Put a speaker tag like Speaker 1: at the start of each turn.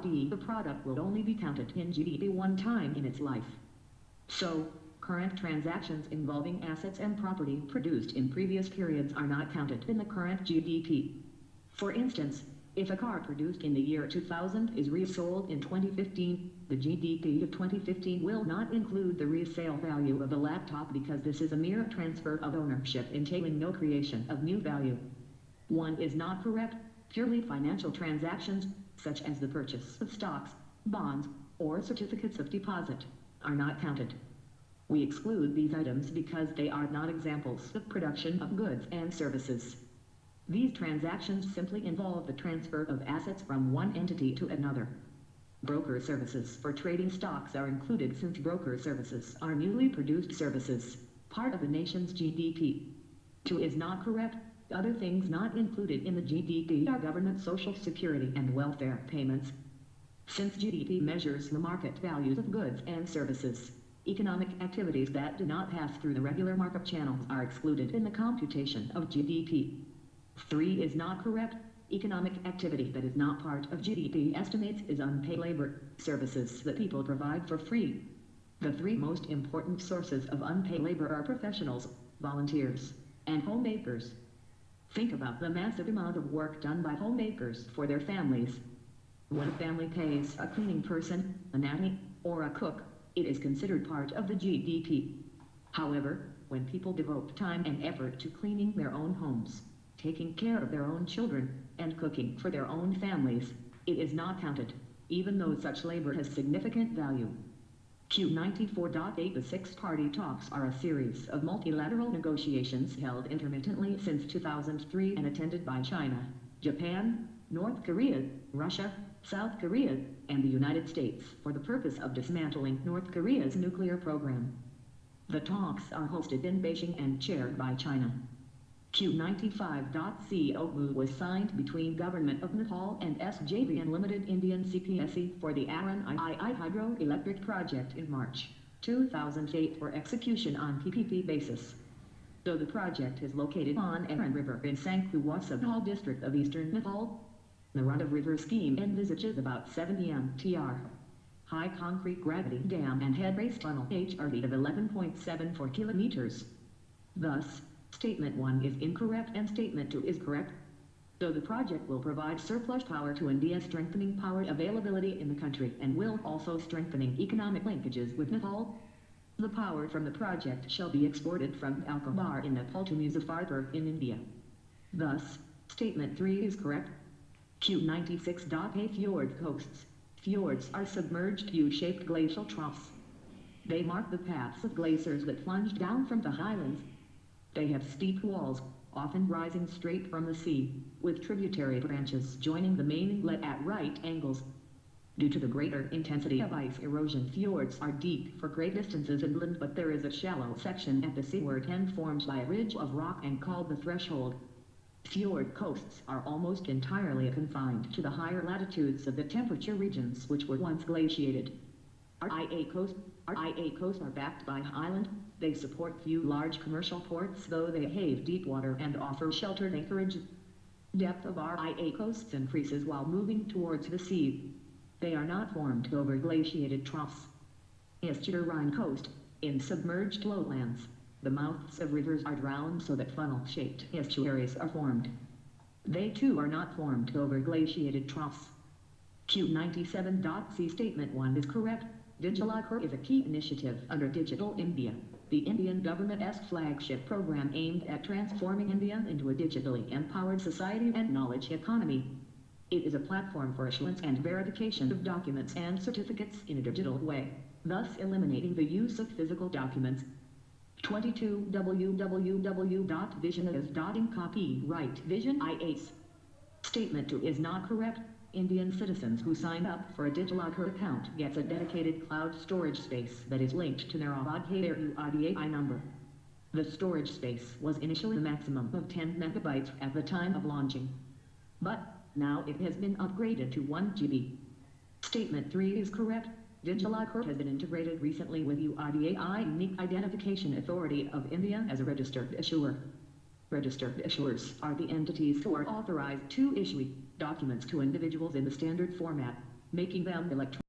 Speaker 1: The product will only be counted in GDP one time in its life. So, current transactions involving assets and property produced in previous periods are not counted in the current GDP. For instance, if a car produced in the year 2000 is resold in 2015, the GDP of 2015 will not include the resale value of the laptop because this is a mere transfer of ownership entailing no creation of new value. One is not correct. Purely financial transactions, such as the purchase of stocks, bonds, or certificates of deposit, are not counted. We exclude these items because they are not examples of production of goods and services. These transactions simply involve the transfer of assets from one entity to another. Broker services for trading stocks are included since broker services are newly produced services, part of a nation's GDP. 2 is not correct. Other things not included in the GDP are government social security and welfare payments. Since GDP measures the market values of goods and services, economic activities that do not pass through the regular markup channels are excluded in the computation of GDP. 3 is not correct. Economic activity that is not part of GDP estimates is unpaid labor, services that people provide for free. The 3 most important sources of unpaid labor are professionals, volunteers, and homemakers. Think about the massive amount of work done by homemakers for their families. When a family pays a cleaning person, a nanny, or a cook, it is considered part of the GDP. However, when people devote time and effort to cleaning their own homes, taking care of their own children, and cooking for their own families, it is not counted, even though such labor has significant value. Q94.8 The SixParty Talks are a series of multilateral negotiations held intermittently since 2003 and attended by China, Japan, North Korea, Russia, South Korea, and the United States for the purpose of dismantling North Korea's nuclear program. The talks are hosted in Beijing and chaired by China. Q95.co was signed between Government of Nepal and SJVN Limited Indian CPSE for the Aran II hydroelectric project in March 2008 for execution on PPP basis. Though the project is located on Aran River in Sangkuwasabhal district of eastern Nepal, the run-of-river scheme envisages about 70 mtr high concrete gravity dam and head race tunnel HRD of 11.74 kilometers. Thus, Statement 1 is incorrect and Statement 2 is correct. Though the project will provide surplus power to India, strengthening power availability in the country and will also strengthening economic linkages with Nepal, the power from the project shall be exported from Alcobar in Nepal to Muzaffarpur in India. Thus, Statement 3 is correct. Q96.8 Fjord coasts. Fjords are submerged U-shaped glacial troughs. They mark the paths of glaciers that plunge down from the highlands. They have steep walls, often rising straight from the sea, with tributary branches joining the main inlet at right angles. Due to the greater intensity of ice erosion, fjords are deep for great distances inland, but there is a shallow section at the seaward end formed by a ridge of rock and called the threshold. Fjord coasts are almost entirely confined to the higher latitudes of the temperature regions which were once glaciated. RIA coasts are backed by island. They support few large commercial ports, though they have deep water and offer sheltered anchorage. Depth of RIA coasts increases while moving towards the sea. They are not formed over glaciated troughs. Estuarine coast, in submerged lowlands, the mouths of rivers are drowned so that funnel-shaped estuaries are formed. They too are not formed over glaciated troughs. Q97.c Statement 1 is correct. DigitalCore is a key initiative under Digital India, the Indian government's flagship program aimed at transforming India into a digitally empowered society and knowledge economy. It is a platform for issuance and verification of documents and certificates in a digital way, thus eliminating the use of physical documents. 22 www.visionis.in Copyright Vision IAS. Statement 2 is not correct. Indian citizens who sign up for a DigitalCore account gets a dedicated cloud storage space that is linked to their Aadhaar UIDAI number. The storage space was initially a maximum of 10 megabytes at the time of launching, but now it has been upgraded to 1 GB. Statement 3 is correct. DigitalCore has been integrated recently with UIDAI, Unique Identification Authority of India, as a registered issuer. Registered issuers are the entities who are authorized to issue documents to individuals in the standard format. making them electronic.